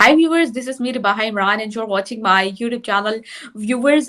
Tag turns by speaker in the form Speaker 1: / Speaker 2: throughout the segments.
Speaker 1: Hi viewers, this is me Ribaha Imran and you're watching my YouTube channel. Viewers,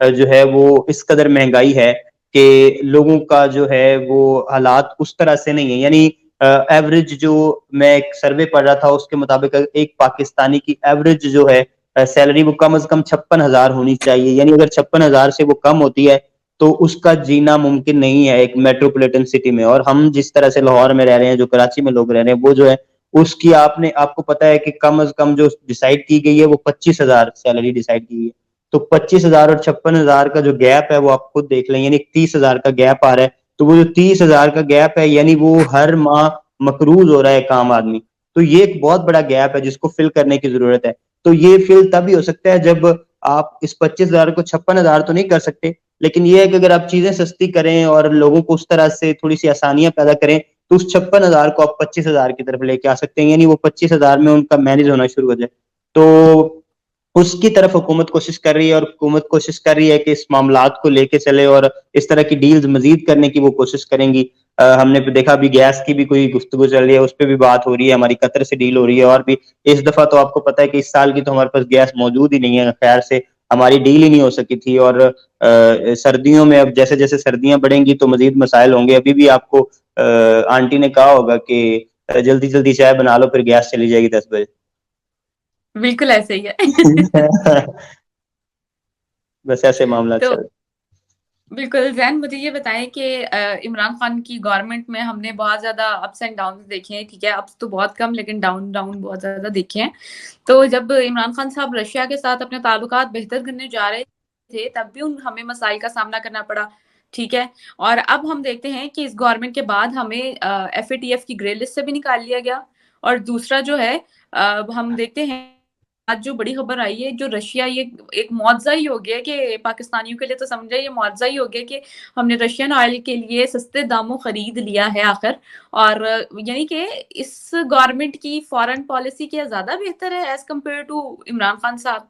Speaker 2: جو ہے وہ اس قدر مہنگائی ہے کہ لوگوں کا جو ہے وہ حالات اس طرح سے نہیں ہے. یعنی ایوریج جو میں ایک سروے پڑھ رہا تھا اس کے مطابق ایک پاکستانی کی ایوریج جو ہے سیلری وہ کم از کم 56,000 ہونی چاہیے. یعنی اگر 56,000 سے وہ کم ہوتی ہے تو اس کا جینا ممکن نہیں ہے ایک میٹروپولیٹن سٹی میں. اور ہم جس طرح سے لاہور میں رہ رہے ہیں, جو کراچی میں لوگ رہ رہے ہیں, وہ جو ہے اس کی آپ کو پتا ہے کہ کم از کم جو ڈیسائیڈ کی گئی ہے وہ 25,000 سیلری ڈیسائیڈ کی گئی ہے. تو 25,000 اور 56,000 کا جو گیپ ہے وہ آپ خود دیکھ لیں, یعنی 30,000 کا گیپ آ رہا ہے. تو وہ جو 30,000 کا گیپ ہے یعنی وہ ہر ماہ مقروض ہو رہا ہے ایک عام آدمی. تو یہ ایک بہت بڑا گیپ ہے جس کو فل کرنے کی ضرورت ہے. تو یہ فل تب ہی ہو سکتا ہے جب آپ اس 25,000 کو 56,000 تو نہیں کر سکتے, لیکن یہ ہے کہ اگر آپ چیزیں سستی کریں اور لوگوں کو اس طرح سے تھوڑی سی آسانیاں پیدا کریں تو اس 56,000 کو آپ 25,000 کی طرف لے کے آ سکتے ہیں. یعنی وہ 25,000 میں ان کا مینج ہونا شروع ہو جائے. تو اس کی طرف حکومت کوشش کر رہی ہے, اور حکومت کوشش کر رہی ہے کہ اس معاملات کو لے کے چلے اور اس طرح کی ڈیلز مزید کرنے کی وہ کوشش کریں گی. ہم نے دیکھا بھی گیس کی بھی کوئی گفتگو چل رہی ہے, اس پہ بھی بات ہو رہی ہے, ہماری قطر سے ڈیل ہو رہی ہے. اور بھی اس دفعہ تو آپ کو پتا ہے کہ اس سال کی تو ہمارے پاس گیس موجود ہی نہیں ہے, خیر سے ہماری ڈیل ہی نہیں ہو سکی تھی. اور سردیوں میں اب جیسے جیسے سردیاں بڑھیں گی تو مزید مسائل ہوں گے. ابھی بھی آپ کو آنٹی نے کہا ہوگا کہ جلدی جلدی چائے بنا لو, پھر گیس چلی جائے گی 10 بجے.
Speaker 1: بالکل ایسے ہی ہے.
Speaker 2: بس ایسے معاملات
Speaker 1: تو
Speaker 2: چل.
Speaker 1: بالکل زین, مجھے یہ بتائیں کہ عمران خان کی گورنمنٹ میں ہم نے بہت زیادہ اپس اینڈ ڈاؤن دیکھے ہیں, ٹھیک ہے, اپس تو بہت کم لیکن ڈاؤن بہت زیادہ دیکھے ہیں. تو جب عمران خان صاحب رشیا کے ساتھ اپنے تعلقات بہتر کرنے جا رہے تھے تب بھی ہمیں مسائل کا سامنا کرنا پڑا, ٹھیک ہے. اور اب ہم دیکھتے ہیں کہ اس گورنمنٹ کے بعد ہمیں ایف اے ٹی ایف کی گرے لسٹ سے بھی نکال لیا گیا. اور دوسرا جو ہے ہم دیکھتے ہیں آج جو بڑی خبر آئی ہے, جو رشیا, یہ ایک معاوضہ ہی ہو گیا کہ پاکستانیوں کے لیے تو سمجھا یہ معاوضہ ہی ہو گیا کہ ہم نے رشین آئل کے لیے سستے داموں خرید لیا ہے آخر. اور یعنی کہ اس گورنمنٹ کی فارن پالیسی کیا زیادہ بہتر ہے as compare to Imran Khan صاحب؟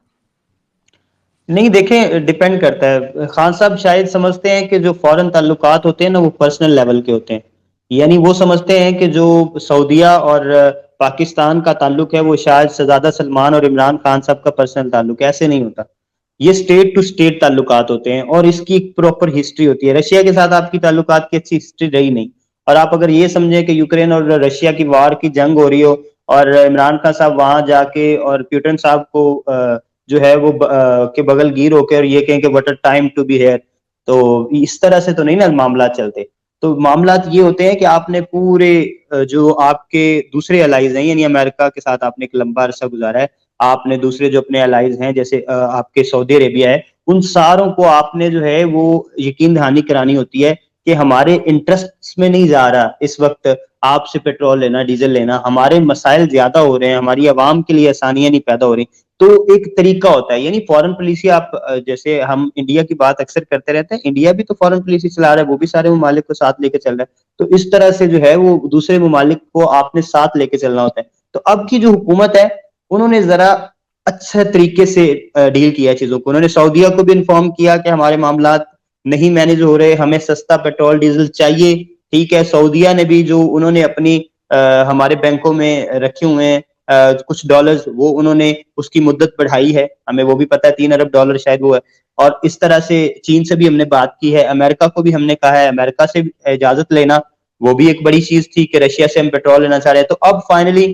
Speaker 2: نہیں, دیکھیں ڈیپینڈ کرتا ہے. خان صاحب شاید سمجھتے ہیں کہ جو فورن تعلقات ہوتے ہیں نا وہ پرسنل لیول کے ہوتے ہیں. یعنی وہ سمجھتے ہیں کہ جو سعودیہ اور پاکستان کا تعلق ہے وہ شاید شہزادہ سلمان اور عمران خان صاحب کا پرسنل تعلق ہے. ایسے نہیں ہوتا, یہ اسٹیٹ ٹو اسٹیٹ تعلقات ہوتے ہیں اور اس کی ایک پراپر ہسٹری ہوتی ہے. رشیا کے ساتھ آپ کی تعلقات کی اچھی ہسٹری رہی نہیں, اور آپ اگر یہ سمجھیں کہ یوکرین اور رشیا کی وار کی جنگ ہو رہی ہو اور عمران خان صاحب وہاں جا کے اور پیوٹن صاحب کو جو ہے وہ کے بغل گیر ہو کے اور یہ کہیں کہ what a time to be here, تو اس طرح سے تو نہیں نا معاملات چلتے. تو معاملات یہ ہوتے ہیں کہ آپ نے پورے جو آپ کے دوسرے الائز ہیں, یعنی امریکہ کے ساتھ آپ نے ایک لمبا عرصہ گزارا ہے, آپ نے دوسرے جو اپنے الائز ہیں جیسے آپ کے سعودی عربیہ ہے, ان ساروں کو آپ نے جو ہے وہ یقین دہانی کرانی ہوتی ہے کہ ہمارے انٹرسٹ میں نہیں جا رہا اس وقت آپ سے پیٹرول لینا, ڈیزل لینا. ہمارے مسائل زیادہ ہو رہے ہیں, ہماری عوام کے لیے آسانیاں نہیں پیدا ہو رہی. تو ایک طریقہ ہوتا ہے. یعنی فورن پالیسی آپ جیسے ہم انڈیا کی بات اکثر کرتے رہتے ہیں, انڈیا بھی تو فورن پالیسی چلا رہا ہے, وہ بھی سارے ممالک کو ساتھ لے کے چل رہا ہے. تو اس طرح سے جو ہے وہ دوسرے ممالک کو آپ نے ساتھ لے کے چلنا ہوتا ہے. تو اب کی جو حکومت ہے انہوں نے ذرا اچھے طریقے سے ڈیل کیا چیزوں کو. انہوں نے سعودیہ کو بھی انفارم کیا کہ ہمارے معاملات نہیں مینج ہو رہے, ہمیں سستا پیٹرول ڈیزل چاہیے, ٹھیک ہے. سعودیہ نے بھی جو انہوں نے اپنی ہمارے بینکوں میں رکھے ہوئے ہیں کچھ ڈالرز, وہ انہوں نے اس کی مدت بڑھائی ہے, ہمیں وہ بھی پتا ہے 3 ارب ڈالر شاید وہ ہے. اور اس طرح سے چین سے بھی ہم نے بات کی ہے, امریکہ کو بھی ہم نے کہا ہے, امریکہ سے اجازت لینا وہ بھی ایک بڑی چیز تھی کہ رشیا سے ہم پیٹرول لینا چاہ رہے ہیں. تو اب فائنلی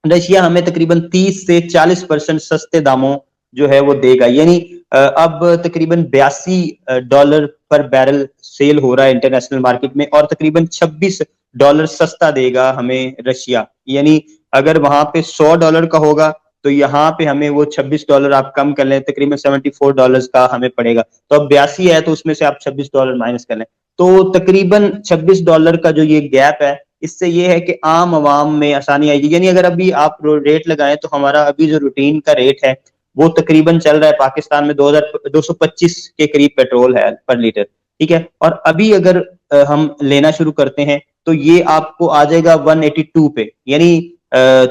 Speaker 2: رشیا ہمیں تقریباً 30 سے 40% سستے داموں جو ہے وہ دے گا. یعنی اب تقریباً $82 پر بیرل سیل ہو رہا ہے انٹرنیشنل مارکیٹ میں, اور تقریباً $26 سستا دے گا ہمیں رشیا. یعنی اگر وہاں پہ $100 کا ہوگا تو یہاں پہ ہمیں وہ $26 آپ کم کر لیں, تقریباً $74 کا ہمیں پڑے گا. تو اب 82 ہے تو اس میں سے آپ $26 مائنس کر لیں, تو تقریباً $26 کا جو یہ گیپ ہے اس سے یہ ہے کہ عام عوام میں آسانی آئے گی. یعنی اگر ابھی آپ ریٹ لگائیں تو ہمارا ابھی جو روٹین کا ریٹ ہے وہ تقریباً چل رہا ہے پاکستان میں 225 کے قریب پیٹرول ہے پر لیٹر, ٹھیک ہے. اور ابھی اگر ہم لینا شروع کرتے ہیں تو یہ آپ کو آ جائے گا 182 پہ, یعنی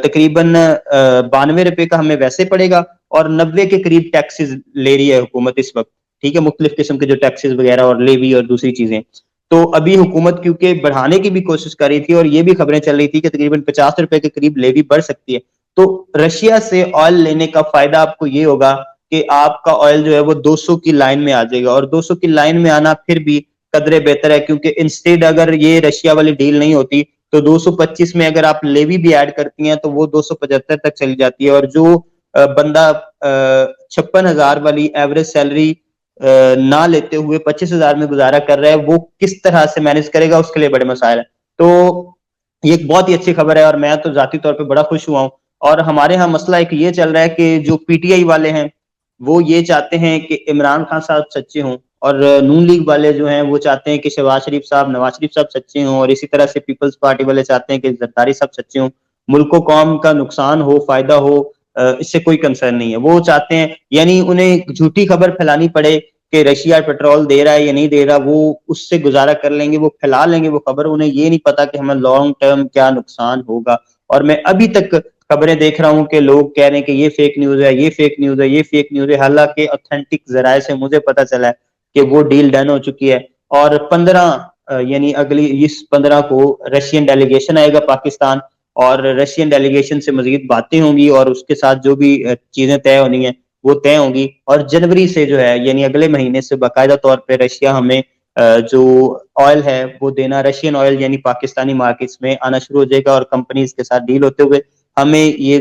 Speaker 2: تقریباً $92 کا ہمیں ویسے پڑے گا, اور 90 کے قریب ٹیکسز لے رہی ہے حکومت اس وقت, ٹھیک ہے, مختلف قسم کے جو ٹیکسز وغیرہ اور لیوی اور دوسری چیزیں. تو ابھی حکومت کیونکہ بڑھانے کی بھی کوشش کر رہی تھی, اور یہ بھی خبریں چل رہی تھی کہ تقریباً $50 کے قریب لیوی بڑھ سکتی ہے. تو رشیا سے آئل لینے کا فائدہ آپ کو یہ ہوگا کہ آپ کا آئل جو ہے وہ 200 کی لائن میں آ جائے گا, اور 200 کی لائن میں آنا پھر بھی قدرے بہتر ہے, کیونکہ انسٹیڈ اگر یہ رشیا والی ڈیل نہیں ہوتی تو 225 میں اگر آپ لیوی بھی ایڈ کرتی ہیں تو وہ 275 تک چلی جاتی ہے, اور جو بندہ 56,000 والی ایوریج سیلری نہ لیتے ہوئے 25,000 میں گزارا کر رہا ہے, وہ کس طرح سے مینج کرے گا, اس کے لیے بڑے مسائل ہیں. تو یہ ایک بہت ہی اچھی خبر ہے, اور میں تو ذاتی طور پہ بڑا خوش ہوا ہوں. اور ہمارے ہاں مسئلہ ایک یہ چل رہا ہے کہ جو پی ٹی آئی والے ہیں وہ یہ چاہتے ہیں کہ عمران خان صاحب سچے ہوں, اور نون لیگ والے جو ہیں وہ چاہتے ہیں کہ شہباز شریف صاحب, نواز شریف صاحب سچے ہوں, اور اسی طرح سے پیپلز پارٹی والے چاہتے ہیں کہ زرداری صاحب سچے ہوں. ملک و قوم کا نقصان ہو, فائدہ ہو, اس سے کوئی کنسرن نہیں ہے. وہ چاہتے ہیں یعنی انہیں جھوٹی خبر پھیلانی پڑے کہ رشیا پیٹرول دے رہا ہے یا نہیں دے رہا, وہ اس سے گزارا کر لیں گے, وہ پھیلا لیں گے وہ خبر. انہیں یہ نہیں پتا کہ ہمیں لانگ ٹرم کیا نقصان ہوگا. اور میں ابھی تک خبریں دیکھ رہا ہوں کہ لوگ کہہ رہے ہیں کہ یہ فیک نیوز ہے, یہ فیک نیوز ہے, یہ فیک نیوز ہے, حالانکہ اتھینٹک ذرائع سے مجھے پتا چلا ہے کہ وہ ڈیل ڈن ہو چکی ہے. اور 15 یعنی اگلی اس 15 کو رشین ڈیلیگیشن آئے گا پاکستان, اور رشین ڈیلیگیشن سے مزید باتیں ہوں گی, اور اس کے ساتھ جو بھی چیزیں طے ہونی ہیں وہ طے ہوں گی. اور جنوری سے جو ہے یعنی اگلے مہینے سے باقاعدہ طور پہ رشیا ہمیں جو آئل ہے وہ دینا, رشین آئل یعنی پاکستانی مارکیٹس میں آنا شروع ہو جائے گا, اور کمپنیز کے ساتھ ڈیل ہوتے ہوئے ہمیں یہ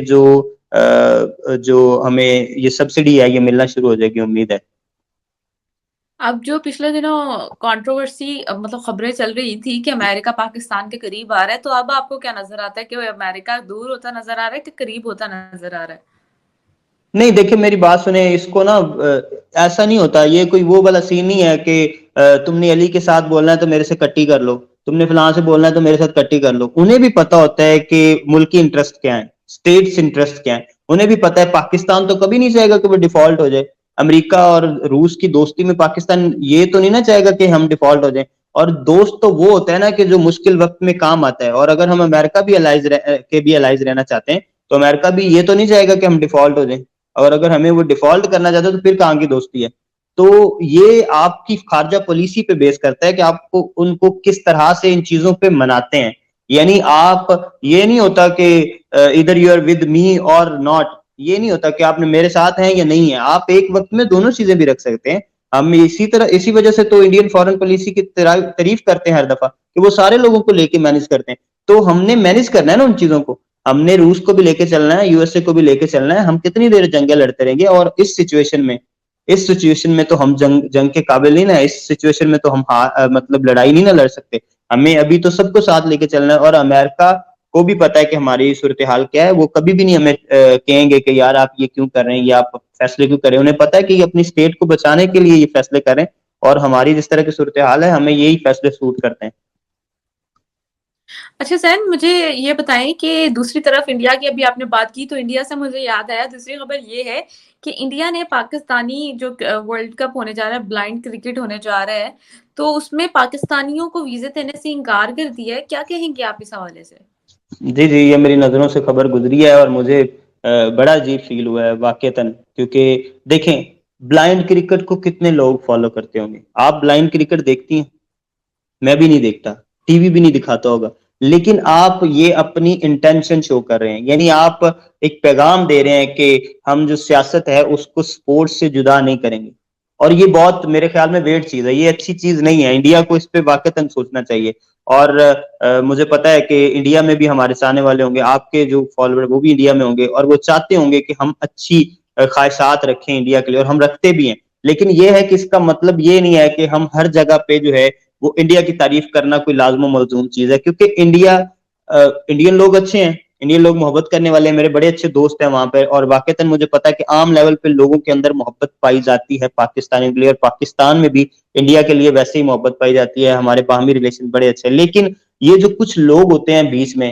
Speaker 2: جو ہمیں یہ سبسڈی ہے یہ ملنا شروع ہو جائے گی, امید ہے.
Speaker 1: اب جو پچھلے دنوں کنٹروورسی مطلب خبریں چل رہی تھی کہ امریکہ پاکستان کے قریب آ رہا ہے, تو اب آپ کو کیا نظر آتا ہے کہ وہ امریکہ دور ہوتا نظر آ رہا ہے کہ قریب ہوتا نظر آ رہا ہے؟
Speaker 2: نہیں دیکھیں میری بات سنیں, اس کو نا ایسا نہیں ہوتا, یہ کوئی وہ والا سین نہیں ہے کہ تم نے علی کے ساتھ بولنا ہے تو میرے سے کٹی کر لو, تم نے فلاں سے بولنا ہے تو میرے ساتھ کٹی کر لو. انہیں بھی پتا ہوتا ہے کہ ملکی انٹرسٹ کیا ہے, اسٹیٹس انٹرسٹ کیا ہے. انہیں بھی پتا ہے پاکستان تو کبھی نہیں چاہے گا کہ وہ ڈیفالٹ ہو جائے. امریکہ اور روس کی دوستی میں پاکستان یہ تو نہیں نہ چاہے گا کہ ہم ڈیفالٹ ہو جائیں. اور دوست تو وہ ہوتا ہے نا کہ جو مشکل وقت میں کام آتا ہے, اور اگر ہم امریکہ بھی الائز رہنا چاہتے ہیں تو امریکہ بھی یہ تو نہیں چاہے گا کہ ہم ڈیفالٹ ہو جائیں, اور اگر ہمیں وہ ڈیفالٹ کرنا چاہتے تو پھر کہاں کی دوستی ہے. تو یہ آپ کی خارجہ پالیسی پہ بیس کرتا ہے کہ آپ کو ان کو کس طرح سے ان چیزوں پہ مناتے ہیں. یعنی آپ یہ نہیں ہوتا کہ ادھر یو آر ود می اور ناٹ, یہ نہیں ہوتا کہ آپ نے میرے ساتھ ہیں یا نہیں ہے, آپ ایک وقت میں دونوں چیزیں بھی رکھ سکتے ہیں. ہم اسی وجہ سے تو انڈین فارن پالیسی کی تعریف کرتے ہیں ہر دفعہ کہ وہ سارے لوگوں کو لے کے مینج کرتے ہیں. تو ہم نے مینج کرنا ہے نا ان چیزوں کو, ہم نے روس کو بھی لے کے چلنا ہے, یو ایس اے کو بھی لے کے چلنا ہے. ہم کتنی دیر جنگیں لڑتے رہیں گے, اور اس سچویشن میں تو ہم جنگ کے قابل نہیں نا, اس سچویشن میں تو ہم مطلب لڑائی نہیں نہ لڑ سکتے. ہمیں ابھی تو سب کو ساتھ لے کے چلنا ہے, اور امریکہ کو بھی پتا ہے کہ ہماری صورتحال کیا ہے. وہ کبھی بھی نہیں ہمیں کہیں گے کہ یار آپ یہ کیوں کر رہے ہیں, یا آپ فیصلے کیوں کر رہے ہیں. انہیں پتا ہے کہ یہ اپنی اسٹیٹ کو بچانے کے لیے یہ فیصلے کریں, اور ہماری جس طرح کی صورتحال ہے ہمیں یہی فیصلے سوٹ کرتے ہیں.
Speaker 1: اچھا سین, مجھے یہ بتائیں کہ دوسری طرف انڈیا کی ابھی آپ نے بات کی, تو انڈیا سے مجھے یاد آیا دوسری خبر یہ ہے کہ انڈیا نے پاکستانی جو ورلڈ کپ ہونے جا رہا ہے, بلائنڈ کرکٹ ہونے جا رہا ہے, تو اس میں پاکستانیوں کو ویزے دینے سے انکار کر دیا ہے. کیا کہیں گے آپ اس حوالے سے؟
Speaker 2: جی یہ میری نظروں سے خبر گزری ہے, اور مجھے بڑا عجیب فیل ہوا ہے واقعتاً, کیونکہ دیکھیں بلائنڈ کرکٹ کو کتنے لوگ فالو کرتے ہوں گے. آپ بلائنڈ کرکٹ دیکھتی ہیں؟ میں بھی نہیں دیکھتا, ٹی وی بھی نہیں دکھاتا ہوگا, لیکن آپ یہ اپنی انٹینشن شو کر رہے ہیں. یعنی آپ ایک پیغام دے رہے ہیں کہ ہم جو سیاست ہے اس کو سپورٹس سے جدا نہیں کریں گے, اور یہ بہت میرے خیال میں ویٹ چیز ہے, یہ اچھی چیز نہیں ہے. انڈیا کو اس پہ واقعتاً سوچنا چاہیے. اور مجھے پتا ہے کہ انڈیا میں بھی ہمارے چاہنے والے ہوں گے, آپ کے جو فالوور وہ بھی انڈیا میں ہوں گے, اور وہ چاہتے ہوں گے کہ ہم اچھی خواہشات رکھیں انڈیا کے لیے, اور ہم رکھتے بھی ہیں. لیکن یہ ہے کہ اس کا مطلب یہ نہیں ہے کہ ہم ہر جگہ پہ جو ہے وہ انڈیا کی تعریف کرنا کوئی لازم و ملزوم چیز ہے. کیونکہ انڈین لوگ اچھے ہیں, انڈین لوگ محبت کرنے والے ہیں, میرے بڑے اچھے دوست ہیں وہاں پہ, اور واقعتاً مجھے پتا ہے کہ عام لیول پہ لوگوں کے اندر محبت پائی جاتی ہے پاکستانی کے لیے, اور پاکستان میں بھی انڈیا کے لیے ویسے ہی محبت پائی جاتی ہے. ہمارے باہمی ریلیشن بڑے اچھے ہیں. لیکن یہ جو کچھ لوگ ہوتے ہیں بیچ میں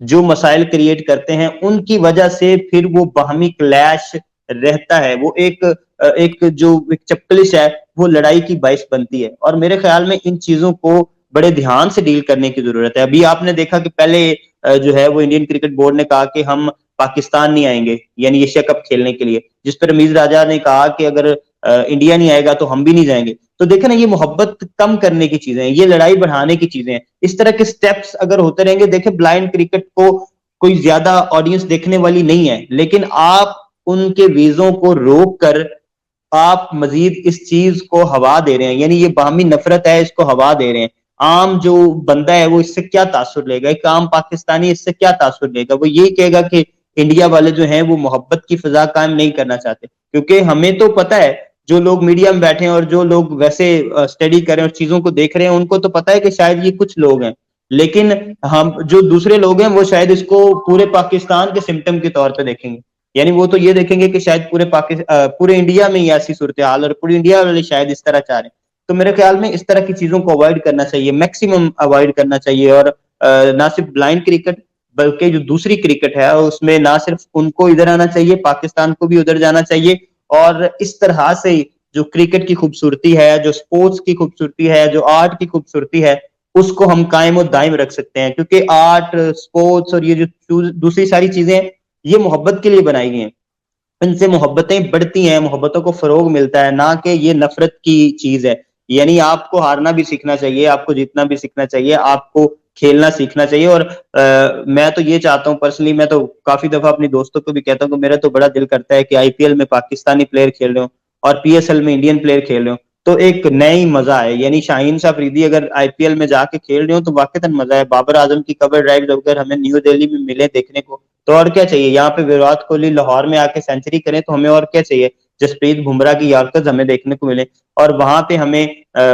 Speaker 2: جو مسائل کریٹ کرتے ہیں, ان کی وجہ سے پھر وہ باہمی کلیش رہتا ہے. وہ ایک جو چپکلش ہے وہ لڑائی کی باعث بنتی ہے, اور میرے خیال میں ان چیزوں کو بڑے دھیان سے ڈیل کرنے کی ضرورت ہے. ابھی آپ نے دیکھا کہ پہلے جو ہے وہ انڈین کرکٹ بورڈ نے کہا کہ ہم پاکستان نہیں آئیں گے یعنی ایشیا کپ کھیلنے کے لیے, جس پر رمیز راجہ نے کہا کہ اگر انڈیا نہیں آئے گا تو ہم بھی نہیں جائیں گے. تو دیکھیں نا, یہ محبت کم کرنے کی چیزیں ہیں, یہ لڑائی بڑھانے کی چیزیں ہیں. اس طرح کے سٹیپس اگر ہوتے رہیں گے, دیکھیں بلائنڈ کرکٹ کو کوئی زیادہ آڈینس دیکھنے والی نہیں ہے, لیکن آپ ان کے ویزوں کو روک کر آپ مزید اس چیز کو ہوا دے رہے ہیں، یعنی یہ باہمی نفرت ہے، اس کو ہوا دے رہے ہیں. عام جو بندہ ہے وہ اس سے کیا تاثر لے گا؟ ایک عام پاکستانی اس سے کیا تاثر لے گا؟ وہ یہی کہے گا کہ انڈیا والے جو ہیں وہ محبت کی فضا قائم نہیں کرنا چاہتے. کیونکہ ہمیں تو پتہ ہے، جو لوگ میڈیا میں بیٹھے ہیں اور جو لوگ ویسے اسٹڈی کریں اور چیزوں کو دیکھ رہے ہیں، ان کو تو پتہ ہے کہ شاید یہ کچھ لوگ ہیں، لیکن ہم جو دوسرے لوگ ہیں وہ شاید اس کو پورے پاکستان کے سمٹم کے طور پہ دیکھیں گے. یعنی وہ تو یہ دیکھیں گے کہ شاید پورے انڈیا میں ہی ایسی صورتحال، اور پوری انڈیا والے شاید اس طرح چاہ رہے ہیں. تو میرے خیال میں اس طرح کی چیزوں کو اوائڈ کرنا چاہیے، میکسیمم اوائڈ کرنا چاہیے. اور نہ صرف بلائنڈ کرکٹ بلکہ جو دوسری کرکٹ ہے اس میں نہ صرف ان کو ادھر آنا چاہیے، پاکستان کو بھی ادھر جانا چاہیے. اور اس طرح سے جو کرکٹ کی خوبصورتی ہے، جو سپورٹس کی خوبصورتی ہے، جو آرٹ کی خوبصورتی ہے، اس کو ہم قائم و دائم رکھ سکتے ہیں. کیونکہ آرٹ، سپورٹس اور یہ جو دوسری ساری چیزیں ہیں، یہ محبت کے لیے بنائی گئی ہیں. ان سے محبتیں بڑھتی ہیں، محبتوں کو فروغ ملتا ہے، نہ کہ یہ نفرت کی چیز ہے. یعنی آپ کو ہارنا بھی سیکھنا چاہیے، آپ کو جیتنا بھی سیکھنا چاہیے، آپ کو کھیلنا سیکھنا چاہیے. اور میں تو یہ چاہتا ہوں پرسنلی، میں تو کافی دفعہ اپنی دوستوں کو بھی کہتا ہوں کہ میرا تو بڑا دل کرتا ہے کہ آئی پی ایل میں پاکستانی پلیئر کھیل رہے ہوں اور پی ایس ایل میں انڈین پلیئر کھیل رہے ہوں، تو ایک نئی مزہ ہے. یعنی شاہین شاہ فریدی اگر آئی پی ایل میں جا کے کھیل رہے ہوں تو واقعی مزہ ہے. بابر اعظم کی کور ڈرائیو اگر ہمیں نیو دہلی میں ملے دیکھنے کو تو اور کیا چاہیے؟ یہاں پہ وراٹ کوہلی لاہور میں آ کے سینچری کریں تو ہمیں اور کیا چاہیے؟ جسپریت بمراہ کی یارکرز ہمیں دیکھنے کو ملے، اور وہاں پہ ہمیں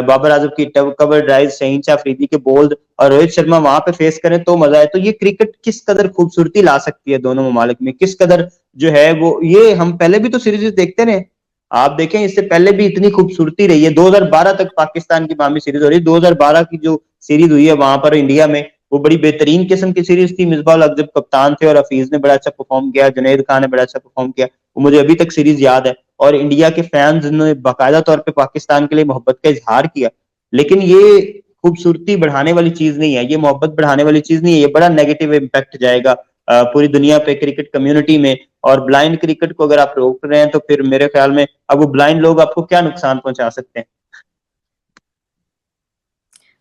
Speaker 2: بابر اعظم کی کور ڈرائیو، شاہین شاہ فریدی کے بولڈ اور روہت شرما وہاں پہ فیس کریں تو مزہ ہے. تو یہ کرکٹ کس قدر خوبصورتی لا سکتی ہے دونوں ممالک میں، کس قدر جو ہے وہ، یہ ہم پہلے بھی تو سیریز دیکھتے رہے. آپ دیکھیں اس سے پہلے بھی اتنی خوبصورتی رہی ہے. 2012 تک پاکستان کی باہمی سیریز ہو رہی ہے. 2012 کی جو سیریز ہوئی ہے وہاں پر انڈیا میں، وہ بڑی بہترین قسم کی سیریز تھی. مصباح الحق جب کپتان تھے اور حفیظ نے بڑا اچھا پرفارم کیا، جنید خان نے بڑا اچھا پرفارم کیا، وہ مجھے ابھی تک سیریز یاد ہے. اور انڈیا کے فینز نے باقاعدہ طور پہ پاکستان کے لیے محبت کا اظہار کیا. لیکن یہ خوبصورتی بڑھانے والی چیز نہیں ہے، یہ محبت بڑھانے والی چیز نہیں ہے. یہ بڑا نیگیٹو امپیکٹ جائے گا پوری دنیا پہ کرکٹ کمیونٹی میں. اور بلائنڈ کرکٹ کو اگر آپ روک رہے ہیں تو پھر میرے خیال میں اب وہ بلائنڈ لوگ آپ کو کیا نقصان پہنچا سکتے ہیں؟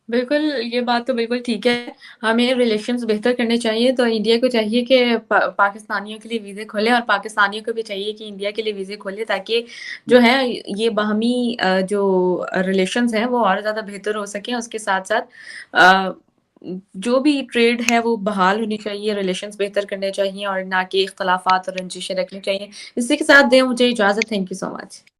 Speaker 1: بالکل، یہ بات تو بالکل ٹھیک ہے. ہمیں ریلیشنز بہتر کرنے چاہیے، تو انڈیا کو چاہیے کہ پاکستانیوں کے لیے ویزے کھولے، اور پاکستانیوں کو بھی چاہیے کہ انڈیا کے لیے ویزے کھولے، تاکہ جو ہے یہ باہمی جو ریلیشنز ہیں وہ اور زیادہ بہتر ہو سکیں. اس کے ساتھ ساتھ جو بھی ٹریڈ ہے وہ بحال ہونی چاہیے، ریلیشنز بہتر کرنے چاہیے، اور نہ کہ اختلافات اور رنجشیں رکھنی چاہیے. اسی کے ساتھ دیں مجھے اجازت. Thank you so much.